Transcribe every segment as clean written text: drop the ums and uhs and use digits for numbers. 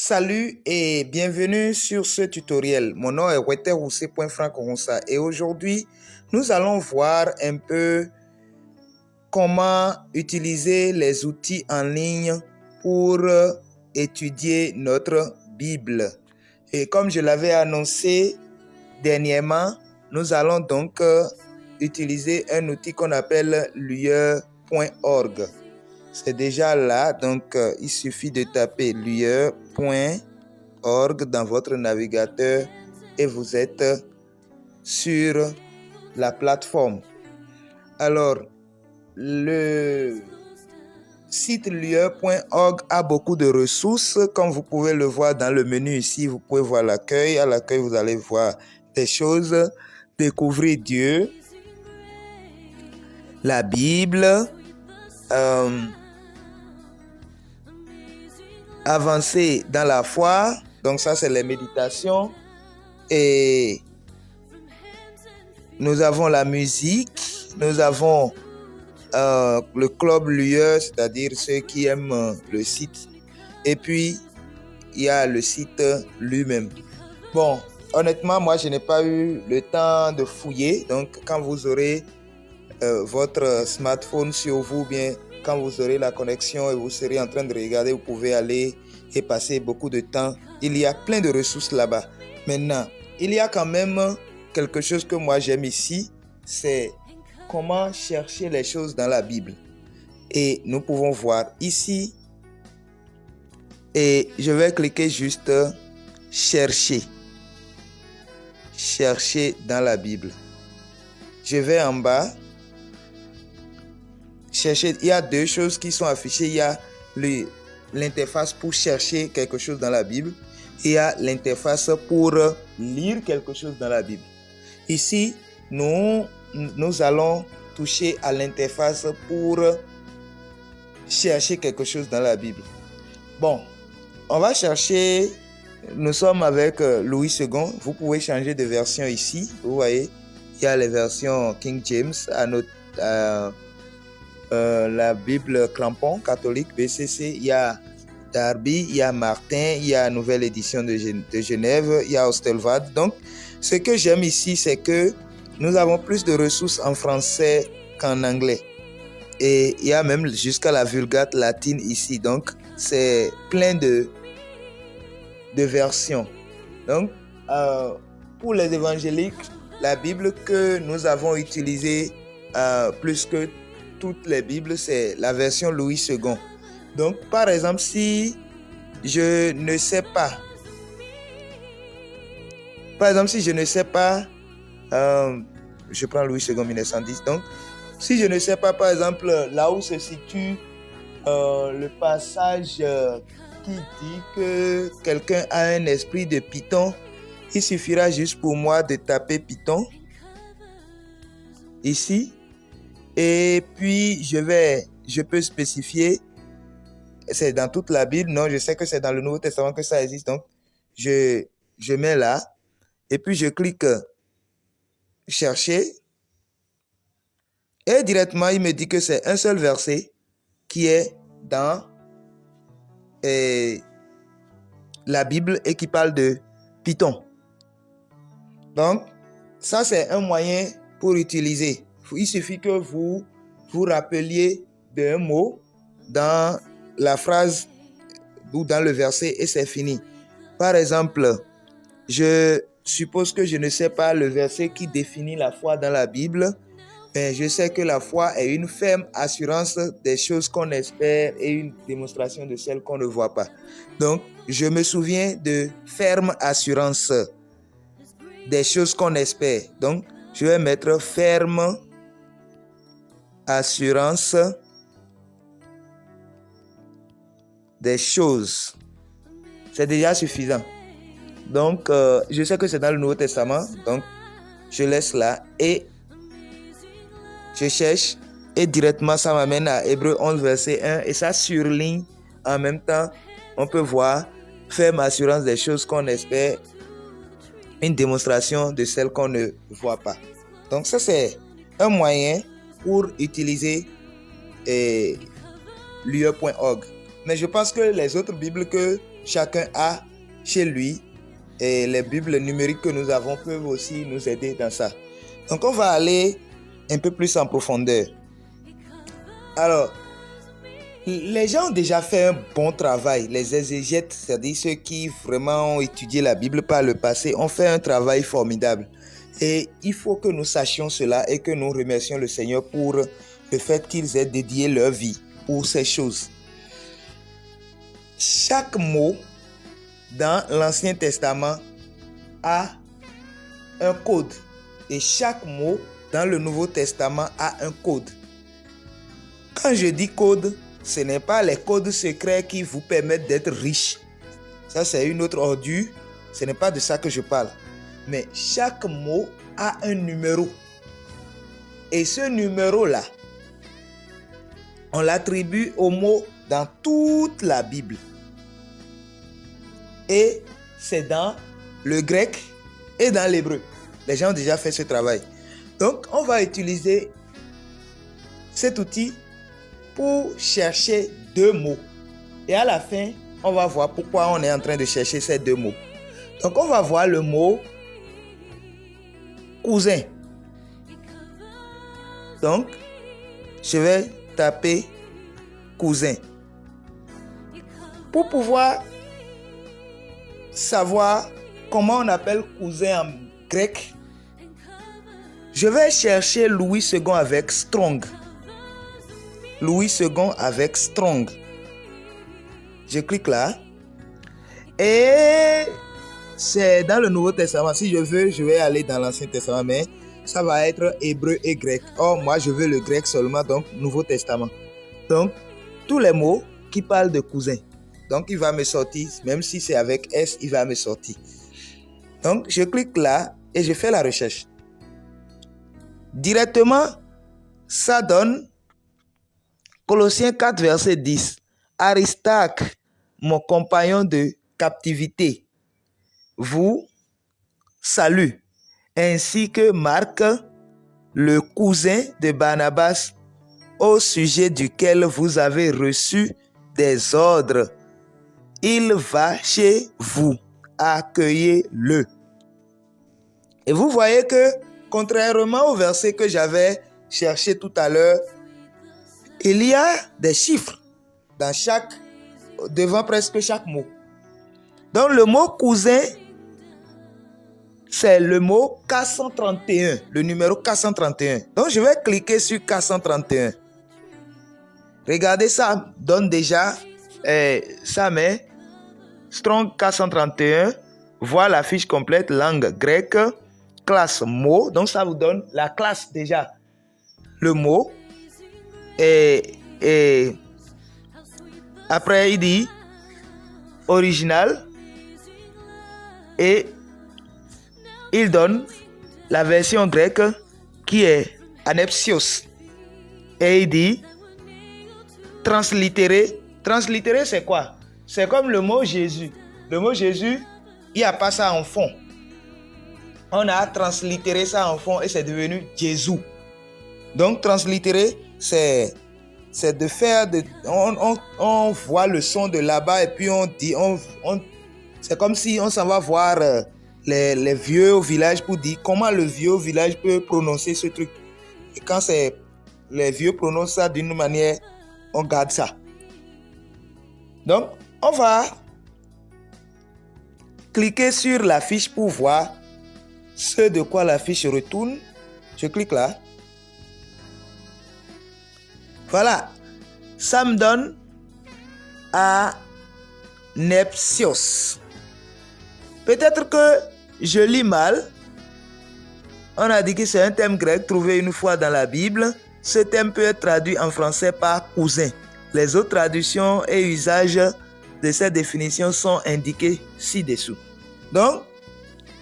Salut et bienvenue sur ce tutoriel. Mon nom est weteroussé.franc-ronsa et aujourd'hui, nous allons voir un peu comment utiliser les outils en ligne pour étudier notre Bible. Et comme je l'avais annoncé dernièrement, nous allons donc utiliser un outil qu'on appelle lue.org. C'est déjà là, donc il suffit de taper lue.org dans votre navigateur et vous êtes sur la plateforme. Alors, le site lue.org a beaucoup de ressources. Comme vous pouvez le voir dans le menu ici, vous pouvez voir l'accueil. À l'accueil, vous allez voir des choses, découvrir Dieu, la Bible, avancer dans la foi, donc ça c'est les méditations, et nous avons la musique, nous avons le club Lue, c'est-à-dire ceux qui aiment le site, et puis il y a le site lui-même. Bon, honnêtement, moi je n'ai pas eu le temps de fouiller, donc quand vous aurez votre smartphone sur vous, bien quand vous aurez la connexion et vous serez en train de regarder, vous pouvez aller et passer beaucoup de temps. Il y a plein de ressources là-bas. Maintenant, il y a quand même quelque chose que moi j'aime ici, c'est comment chercher les choses dans la Bible. Et nous pouvons voir ici, et je vais cliquer juste chercher. Chercher dans la Bible. Je vais en bas. Chercher, il y a deux choses qui sont affichées. Il y a l'interface pour chercher quelque chose dans la Bible et il y a l'interface pour lire quelque chose dans la Bible. Ici, nous allons toucher à l'interface pour chercher quelque chose dans la Bible. Bon, on va chercher, nous sommes avec Louis II. Vous pouvez changer de version ici. Vous voyez, il y a les versions King James la Bible Crampon catholique BCC, il y a Darby, il y a Martin, il y a Nouvelle Édition de Genève, il y a Ostelvad. Donc, ce que j'aime ici, c'est que nous avons plus de ressources en français qu'en anglais. Et il y a même jusqu'à la Vulgate latine ici. Donc, c'est plein de versions. Donc, pour les évangéliques, la Bible que nous avons utilisée plus que toutes les Bibles, c'est la version Louis II. Donc, par exemple, si je ne sais pas, je prends Louis II 1910. Donc, si je ne sais pas, par exemple, là où se situe le passage qui dit que quelqu'un a un esprit de Python, il suffira juste pour moi de taper Python ici. Et puis, je peux spécifier, c'est dans toute la Bible. Non, je sais que c'est dans le Nouveau Testament que ça existe. Donc, je mets là. Et puis, je clique chercher. Et directement, il me dit que c'est un seul verset qui est dans la Bible et qui parle de Python. Donc, ça, c'est un moyen pour utiliser. Il suffit que vous vous rappeliez d'un mot dans la phrase ou dans le verset et c'est fini. Par exemple, je suppose que je ne sais pas le verset qui définit la foi dans la Bible, mais je sais que la foi est une ferme assurance des choses qu'on espère et une démonstration de celles qu'on ne voit pas. Donc, je me souviens de ferme assurance des choses qu'on espère. Donc, je vais mettre ferme assurance des choses. C'est déjà suffisant. Donc, je sais que c'est dans le Nouveau Testament. Donc, je laisse là et je cherche. Et directement, ça m'amène à Hébreux 11, verset 1. Et ça surligne en même temps. On peut voir ferme assurance des choses qu'on espère. Une démonstration de celles qu'on ne voit pas. Donc, ça, c'est un moyen pour utiliser lue.org. Mais je pense que les autres Bibles que chacun a chez lui. Et les Bibles numériques que nous avons peuvent aussi nous aider dans ça. Donc, on va aller un peu plus en profondeur. Alors, les gens ont déjà fait un bon travail. Les exégètes, c'est-à-dire ceux qui vraiment ont étudié la Bible par le passé, ont fait un travail formidable. Et il faut que nous sachions cela et que nous remercions le Seigneur pour le fait qu'ils aient dédié leur vie pour ces choses. Chaque mot dans l'Ancien Testament a un code. Et chaque mot dans le Nouveau Testament a un code. Quand je dis code, ce n'est pas les codes secrets qui vous permettent d'être riche. Ça, c'est une autre ordure. Ce n'est pas de ça que je parle. Mais chaque mot a un numéro. Et ce numéro-là, on l'attribue au mot dans toute la Bible. Et c'est dans le grec et dans l'hébreu. Les gens ont déjà fait ce travail. Donc, on va utiliser cet outil pour chercher deux mots. Et à la fin, on va voir pourquoi on est en train de chercher ces deux mots. Donc, on va voir le mot cousin. Donc, je vais taper cousin. Pour pouvoir savoir comment on appelle cousin en grec, je vais chercher Louis II avec Strong. Louis II avec Strong. Je clique là. Et c'est dans le Nouveau Testament. Si je veux, je vais aller dans l'Ancien Testament, mais ça va être hébreu et grec. Or, moi, je veux le grec seulement, donc Nouveau Testament. Donc, tous les mots qui parlent de cousin. Donc, il va me sortir, même si c'est avec S, il va me sortir. Donc, je clique là et je fais la recherche. Directement, ça donne Colossiens 4, verset 10. Aristarque, mon compagnon de captivité, vous salue, ainsi que Marc, le cousin de Barnabas, au sujet duquel vous avez reçu des ordres. Il va chez vous, accueillez-le. Et vous voyez que, contrairement au verset que j'avais cherché tout à l'heure, il y a des chiffres devant presque chaque mot. Donc le mot cousin, c'est le mot 431, le numéro 431. Donc je vais cliquer sur 431. Regardez, ça donne déjà, ça met Strong 431, voir la fiche complète, langue grecque, classe mot. Donc ça vous donne la classe déjà, le mot. Et après il dit original et il donne la version grecque qui est anepsios et il dit translittéré. Translittéré, c'est quoi? C'est comme le mot Jésus. Le mot Jésus, il n'y a pas ça en fond. On a translittéré ça en fond et c'est devenu Jésus. Donc translittéré, c'est de faire on voit le son de là-bas et puis on dit c'est comme si on s'en va voir les vieux au village pour dire comment le vieux au village peut prononcer ce truc. Et quand les vieux prononcent ça d'une manière, on garde ça. Donc on va cliquer sur la fiche pour voir ce de quoi la fiche retourne. Je clique là. Voilà, ça me donne anepsios. Peut-être que je lis mal. On a dit que c'est un terme grec trouvé une fois dans la Bible. Ce terme peut être traduit en français par cousin. Les autres traductions et usages de cette définition sont indiqués ci-dessous. Donc,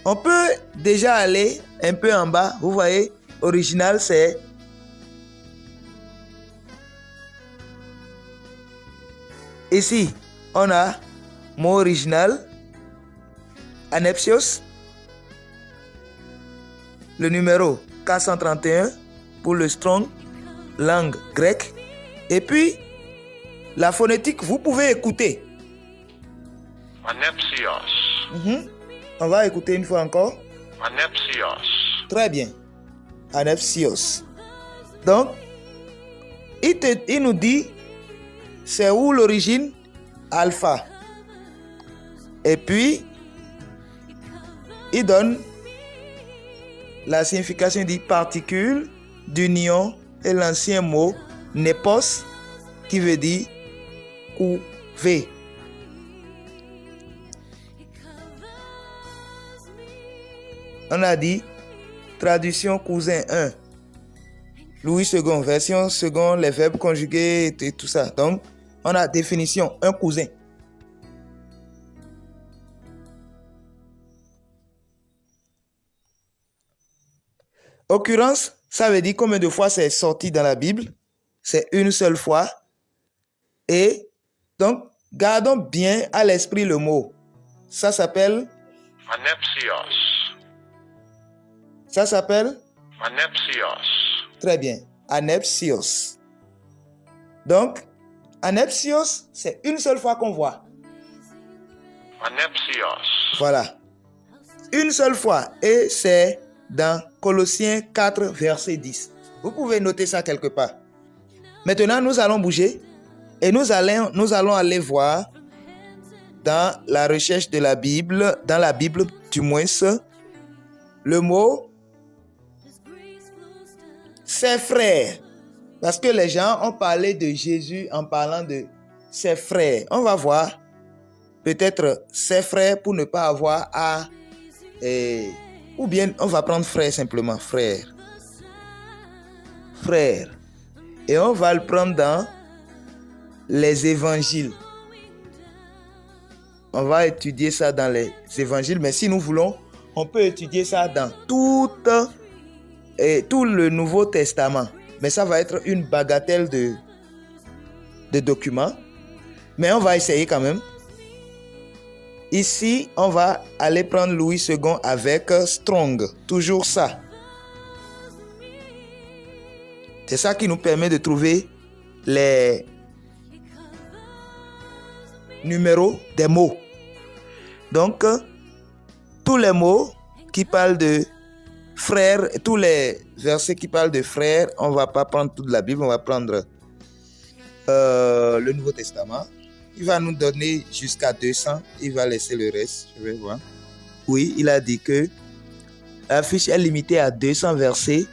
on peut déjà aller un peu en bas. Vous voyez, original c'est ici, on a mot original, anepsios, le numéro 431 pour le strong, langue grecque. Et puis, la phonétique, vous pouvez écouter. Anepsios. On va écouter une fois encore. Anepsios. Très bien. Anepsios. Donc, il nous dit, c'est où l'origine? Alpha. Et puis, il donne la signification dit particule d'union et l'ancien mot nepos qui veut dire couver. On a dit traduction cousin 1. Louis II, version seconde, les verbes conjugués et tout ça. Donc, on a définition, un cousin. Occurrence, ça veut dire combien de fois c'est sorti dans la Bible. C'est une seule fois. Et donc, gardons bien à l'esprit le mot. Ça s'appelle Anepsios. Ça s'appelle Anepsios. Très bien. Anepsios. Donc, anepsios, c'est une seule fois qu'on voit. Anepsios. Voilà. Une seule fois. Et c'est dans Colossiens 4, verset 10. Vous pouvez noter ça quelque part. Maintenant, nous allons bouger et nous allons aller voir dans la recherche de la Bible, dans la Bible du moins, le mot ses frères. Parce que les gens ont parlé de Jésus en parlant de ses frères. On va voir peut-être ses frères pour ne pas avoir à... ou bien on va prendre frère simplement, frère. Frère. Et on va le prendre dans les évangiles. On va étudier ça dans les évangiles, mais si nous voulons, on peut étudier ça dans tout le Nouveau Testament. Mais ça va être une bagatelle de documents. Mais on va essayer quand même. Ici, on va aller prendre Louis II avec Strong. Toujours ça. C'est ça qui nous permet de trouver les numéros des mots. Donc, tous les mots qui parlent de frères, tous les versets qui parlent de frères, on ne va pas prendre toute la Bible, on va prendre le Nouveau Testament. Il va nous donner jusqu'à 200, il va laisser le reste, je vais voir. Oui, il a dit que la fiche est limitée à 200 versets.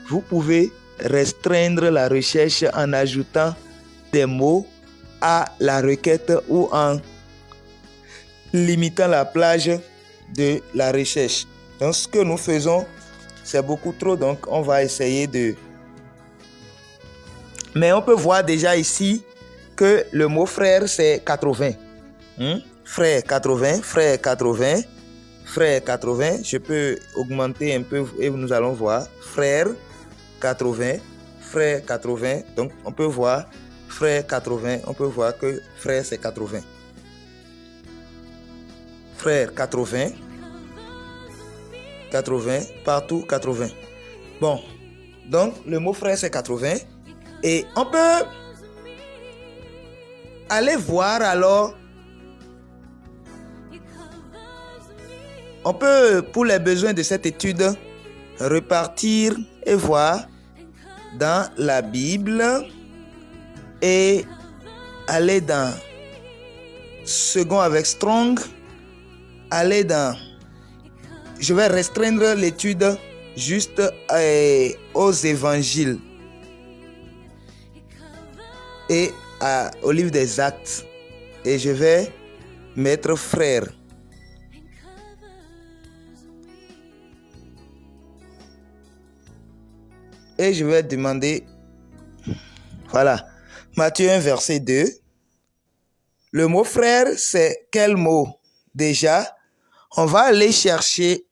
Vous pouvez restreindre la recherche en ajoutant des mots à la requête ou en limitant la plage de la recherche. Donc, ce que nous faisons, c'est beaucoup trop, donc on va essayer de... Mais on peut voir déjà ici que le mot frère, c'est 80. Frère 80, frère 80, frère 80. Je peux augmenter un peu et nous allons voir. Frère 80, frère 80. Donc, on peut voir frère 80. On peut voir que frère, c'est 80. Frère 80. 80, partout 80. Bon, donc le mot frère, c'est 80. Et on peut aller voir alors. On peut, pour les besoins de cette étude, repartir et voir dans la Bible et aller dans second avec Strong, aller dans... Je vais restreindre l'étude juste aux évangiles et au livre des Actes. Et je vais mettre frère. Et je vais demander, voilà, Matthieu 1, verset 2. Le mot frère, c'est quel mot? Déjà, on va aller chercher.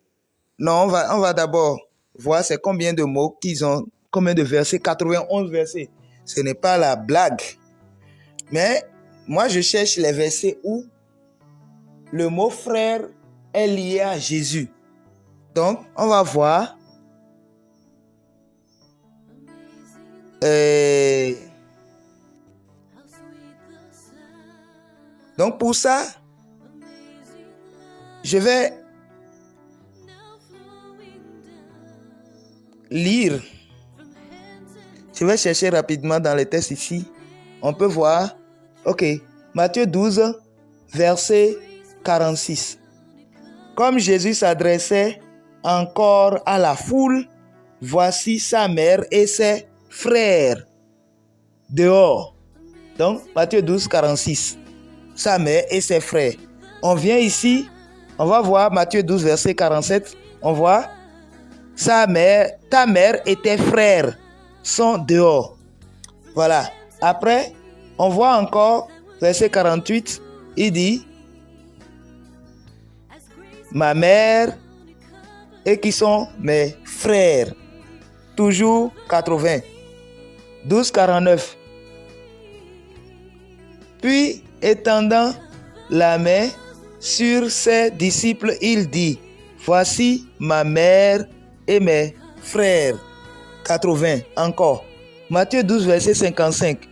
Non, on va d'abord voir c'est combien de mots qu'ils ont, combien de versets, 91 versets. Ce n'est pas la blague. Mais moi, je cherche les versets où le mot frère est lié à Jésus. Donc, on va voir. Donc, pour ça, Je vais lire. Je vais chercher rapidement dans les textes ici. On peut voir. Ok. Matthieu 12, verset 46. Comme Jésus s'adressait encore à la foule, voici sa mère et ses frères dehors. Donc, Matthieu 12, 46. Sa mère et ses frères. On vient ici, on va voir Matthieu 12, verset 47. On voit sa mère, ta mère et tes frères sont dehors. Voilà. Après, on voit encore verset 48. Il dit ma mère et qui sont mes frères. Toujours 80. 12, 49. Puis, étendant la main sur ses disciples, il dit voici ma mère et mes frères. 80. Encore. Matthieu 12, verset 55.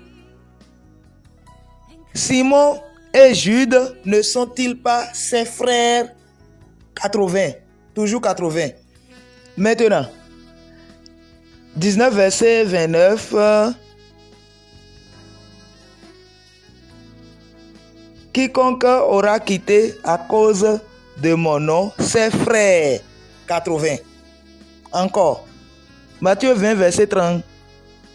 Simon et Jude ne sont-ils pas ses frères? 80. Toujours 80. Maintenant, 19, verset 29. Quiconque aura quitté à cause de mon nom ses frères. 80. Encore. Matthieu 20, verset 30.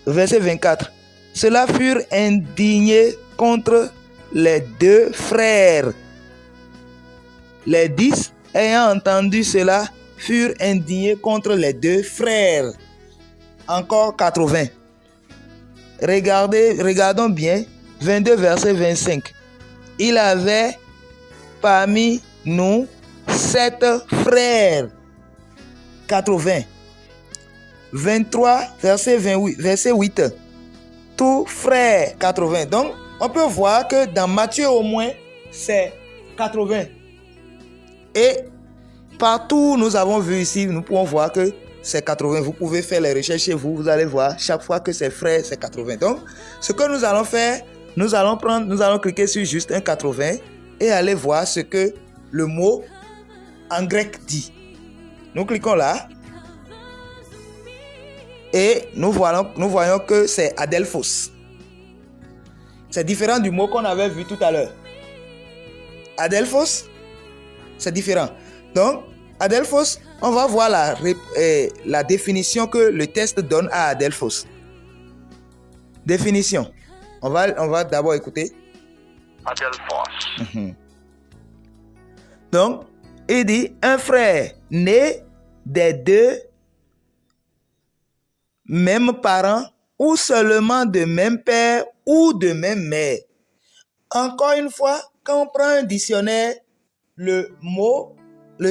Verset 24. Ceux-là furent indignés contre les deux frères. Les 10, ayant entendu cela, furent indignés contre les deux frères. Encore 80. Regardons bien. 22, verset 25. Il avait parmi nous 7 frères. 80. 23, verset 8. Tout frère. 80. Donc, on peut voir que dans Matthieu au moins, c'est 80. Et partout où nous avons vu ici, nous pouvons voir que c'est 80. Vous pouvez faire les recherches chez vous. Vous allez voir chaque fois que c'est frère, c'est 80. Donc, ce que nous allons faire, nous allons cliquer sur juste un 80 et aller voir ce que le mot en grec dit. Nous cliquons là. Et nous voyons que c'est adelphos. C'est différent du mot qu'on avait vu tout à l'heure. Adelphos, c'est différent. Donc, adelphos, on va voir la définition que le test donne à adelphos. Définition. On va d'abord écouter. Adelphos. Donc, il dit un frère né des deux mêmes parents ou seulement de même père ou de même mère. Encore une fois, quand on prend un dictionnaire, le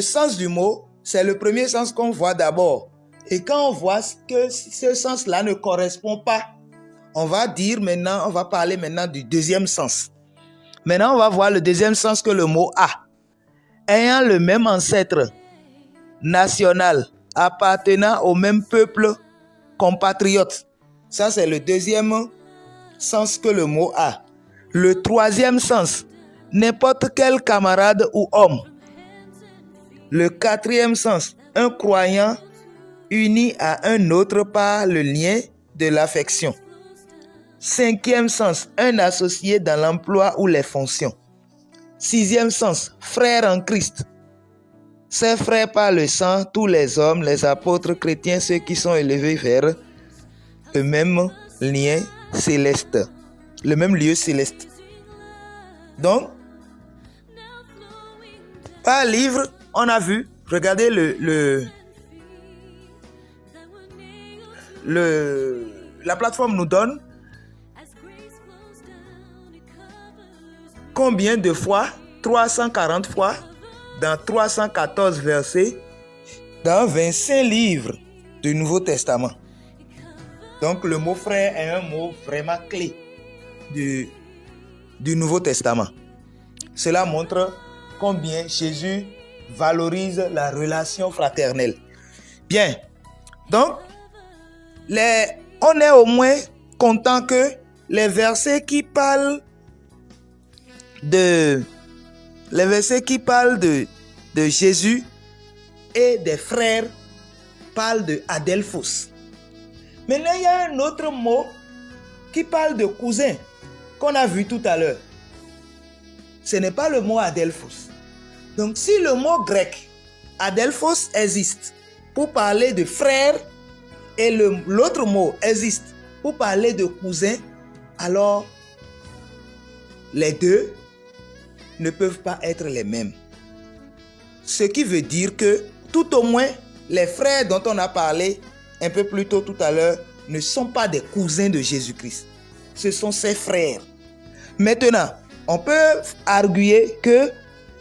sens du mot, c'est le premier sens qu'on voit d'abord. Et quand on voit que ce sens-là ne correspond pas, on va parler maintenant du deuxième sens. Maintenant, on va voir le deuxième sens que le mot a. Ayant le même ancêtre national, appartenant au même peuple, compatriote. Ça, c'est le deuxième sens que le mot a. Le troisième sens, n'importe quel camarade ou homme. Le quatrième sens, un croyant uni à un autre par le lien de l'affection. Cinquième sens, un associé dans l'emploi ou les fonctions. Sixième sens, frère en Christ. Ses frères par le sang, tous les hommes, les apôtres chrétiens, ceux qui sont élevés vers le même lien céleste. Le même lieu céleste. Donc, par livre, on a vu, regardez la plateforme nous donne combien de fois? 340 fois dans 314 versets dans 25 livres du Nouveau Testament. Donc le mot frère est un mot vraiment clé du Nouveau Testament. Cela montre combien Jésus valorise la relation fraternelle. Bien, donc on est au moins content que les versets qui parlent de de Jésus et des frères parle de Adelphos. Maintenant, il y a un autre mot qui parle de cousin qu'on a vu tout à l'heure. Ce n'est pas le mot Adelphos. Donc, si le mot grec Adelphos existe pour parler de frère et l'autre mot existe pour parler de cousin, alors les deux ne peuvent pas être les mêmes. Ce qui veut dire que tout au moins les frères dont on a parlé un peu plus tôt tout à l'heure ne sont pas des cousins de Jésus-Christ. Ce sont ses frères. Maintenant, on peut arguer que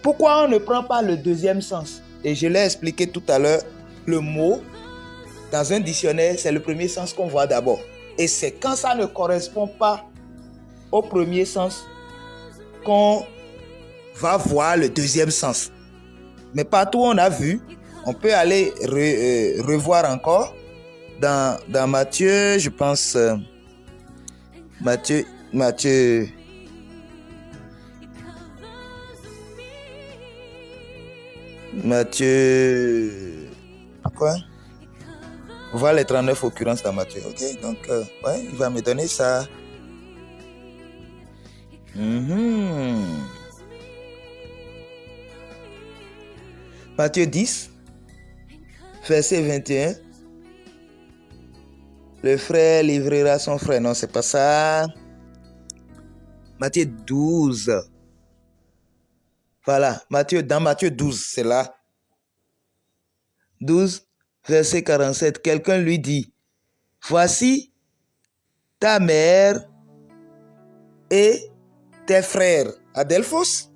pourquoi on ne prend pas le deuxième sens? Et je l'ai expliqué tout à l'heure, le mot dans un dictionnaire, c'est le premier sens qu'on voit d'abord. Et c'est quand ça ne correspond pas au premier sens qu'on va voir le deuxième sens. Mais partout où on a vu, on peut aller revoir encore dans Matthieu, je pense, Matthieu, quoi? On voit les 39 occurrences dans Matthieu, ok? Donc, ouais, il va me donner ça. Matthieu 10, verset 21. Le frère livrera son frère. Non, c'est pas ça. Matthieu 12. Voilà, dans Matthieu 12, c'est là. 12, verset 47. Quelqu'un lui dit, voici ta mère et tes frères. Adelphos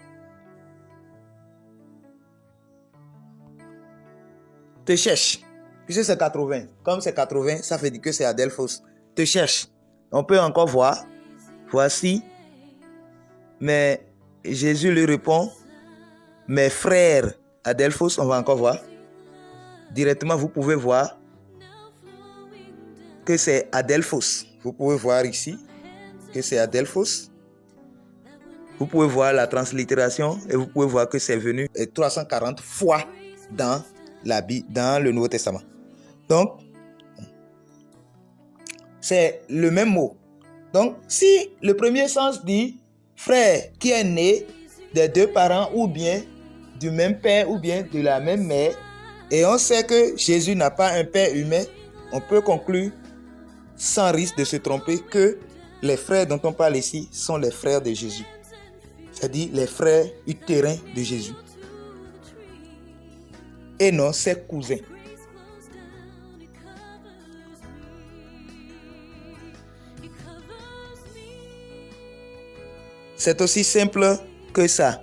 te cherche. Puisque c'est 80. Comme c'est 80, ça fait dire que c'est Adelphos. Te cherche. On peut encore voir. Voici. Mais Jésus lui répond, mes frères. Adelphos, on va encore voir. Directement, vous pouvez voir que c'est Adelphos. Vous pouvez voir ici que c'est Adelphos. Vous pouvez voir la translittération et vous pouvez voir que c'est venu 340 fois dans le Nouveau Testament. Donc, c'est le même mot. Donc, si le premier sens dit frère qui est né des deux parents ou bien du même père ou bien de la même mère, et on sait que Jésus n'a pas un père humain, on peut conclure sans risque de se tromper que les frères dont on parle ici sont les frères de Jésus. C'est-à-dire les frères utérins de Jésus. Et non ses cousins. C'est aussi simple que ça.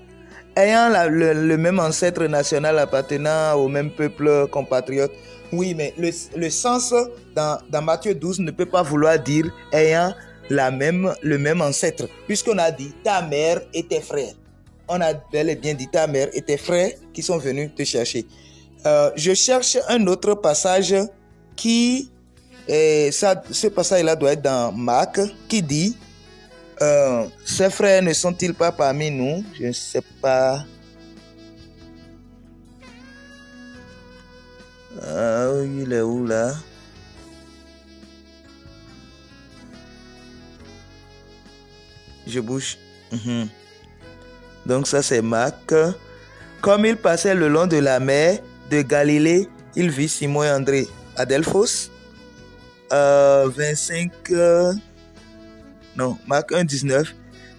Ayant le même ancêtre national appartenant au même peuple compatriote, oui, mais le sens dans Matthieu 12 ne peut pas vouloir dire ayant le même ancêtre, puisqu'on a dit ta mère et tes frères. On a bel et bien dit ta mère et tes frères qui sont venus te chercher. Je cherche un autre passage qui, ce passage-là doit être dans Marc, qui dit ces frères ne sont-ils pas parmi nous? Je ne sais pas. Il est où là? Je bouge. Donc ça c'est Marc. Comme il passait le long de la mer de Galilée, il vit Simon et André. Adelphos. 25... Non, Marc 1, 19.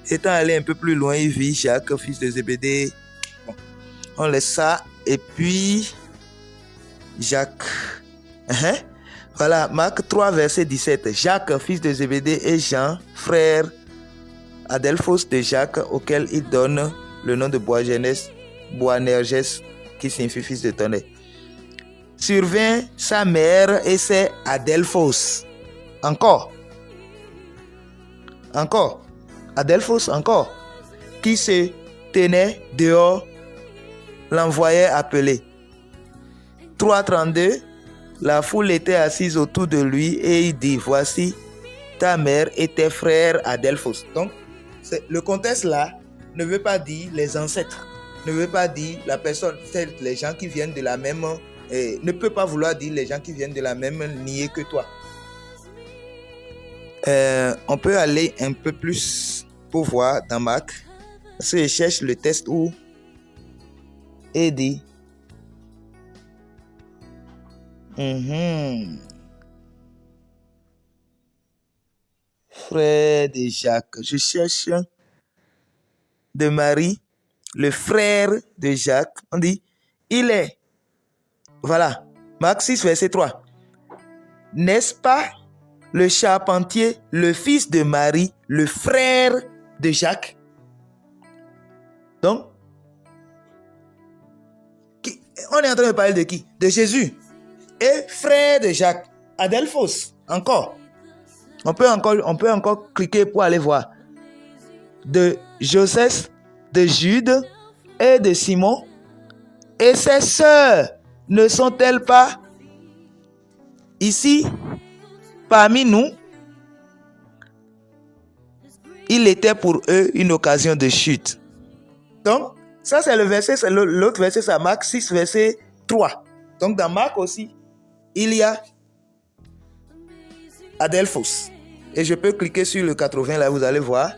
Étant allé un peu plus loin, il vit Jacques, fils de Zébédée. Bon, on laisse ça. Et puis, Jacques. Voilà, Marc 3, verset 17. Jacques, fils de Zébédée, et Jean, frère Adelphos de Jacques, auquel il donne le nom de Boanerges, qui signifie fils de tonnerre. Survint sa mère et c'est Adelphos. Encore, Adelphos encore, qui se tenait dehors, l'envoyait appeler. 3.32, la foule était assise autour de lui et il dit, voici ta mère et tes frères Adelphos. Donc, le contexte là ne veut pas dire les ancêtres. ne veut pas dire la personne, c'est les gens qui viennent de la même, ne peut pas vouloir dire les gens qui viennent de la même lignée que toi. On peut aller un peu plus pour voir dans Marc. Parce que je cherche le texte où il dit frère de Jacques. Je cherche de Marie, le frère de Jacques. On dit, il est. Voilà. Marc 6, verset 3. N'est-ce pas le charpentier, le fils de Marie, le frère de Jacques? Donc, on est en train de parler de qui? De Jésus. Et frère de Jacques. Adelphos, encore. On peut encore cliquer pour aller voir. De Joseph, de Jude et de Simon. Et ses sœurs ne sont-elles pas ici parmi nous? Il était pour eux une occasion de chute. Donc, ça c'est le verset, c'est l'autre verset, c'est Marc 6, verset 3. Donc dans Marc aussi, il y a Adelphos. Et je peux cliquer sur le 80, là vous allez voir.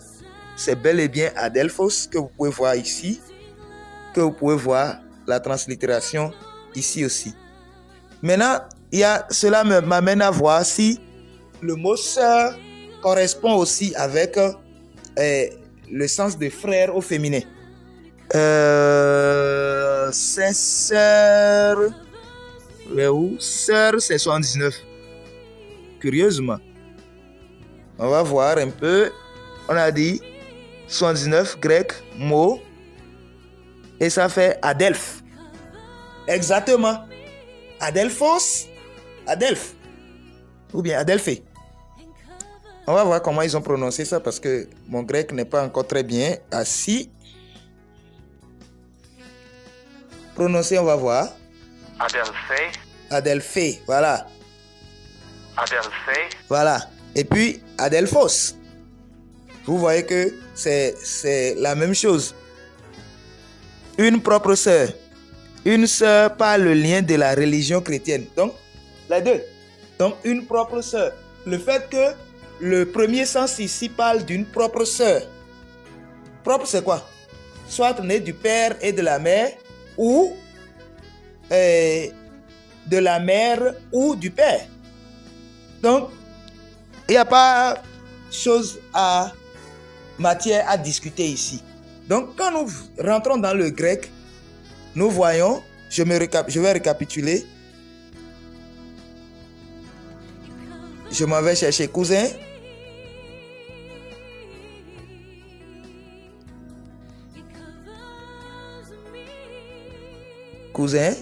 C'est bel et bien Adelphos que vous pouvez voir ici. Que vous pouvez voir la translittération ici aussi. Maintenant, cela m'amène à voir si le mot sœur correspond aussi avec le sens de frère au féminin. C'est sœur. Où? Sœur, c'est 79. Curieusement. On va voir un peu. On a dit 79 grec, mot. Et ça fait Adelph. Exactement. Adelphos. Adelph. Ou bien Adelphé. On va voir comment ils ont prononcé ça parce que mon grec n'est pas encore très bien assis. Prononcer, on va voir. Adelphé. Adelphé, voilà. Adelphé. Voilà. Et puis Adelphos. Vous voyez que c'est la même chose. Une propre sœur. Une sœur par le lien de la religion chrétienne. Donc, les deux. Donc, une propre sœur. Le fait que le premier sens ici parle d'une propre sœur. Propre, c'est quoi? Soit né du père et de la mère, ou de la mère ou du père. Donc, il n'y a pas matière à discuter ici. Donc, quand nous rentrons dans le grec, nous voyons, je vais récapituler. Je m'en vais chercher cousin. Cousin.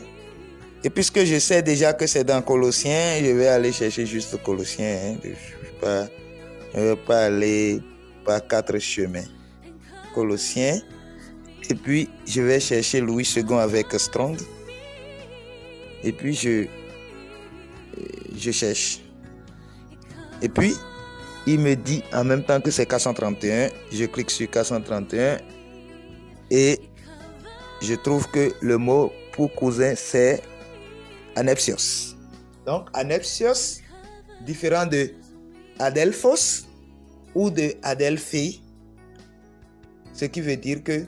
Et puisque je sais déjà que c'est dans Colossiens, je vais aller chercher juste Colossiens. Je ne vais pas aller par 4 chemins. Colossiens. Et puis, je vais chercher Louis II avec Strong. Et puis, je cherche. Et puis, il me dit en même temps que c'est 431. Je clique sur 431. Et je trouve que le mot pour cousin, c'est Anepsios. Donc, Anepsios, différent de Adelphos ou de Adelphé. Ce qui veut dire que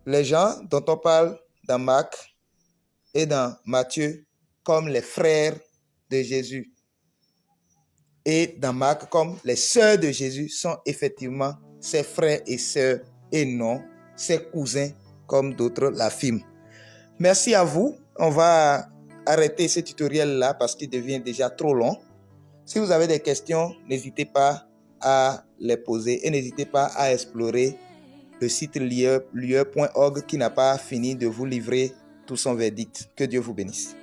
les gens dont on parle dans Marc et dans Matthieu comme les frères de Jésus et dans Marc comme les sœurs de Jésus sont effectivement ses frères et sœurs et non ses cousins comme d'autres l'affirment. Merci à vous. On va arrêter ce tutoriel-là parce qu'il devient déjà trop long. Si vous avez des questions, n'hésitez pas à les poser et n'hésitez pas à explorer le site lieu.org qui n'a pas fini de vous livrer tout son verdict. Que Dieu vous bénisse.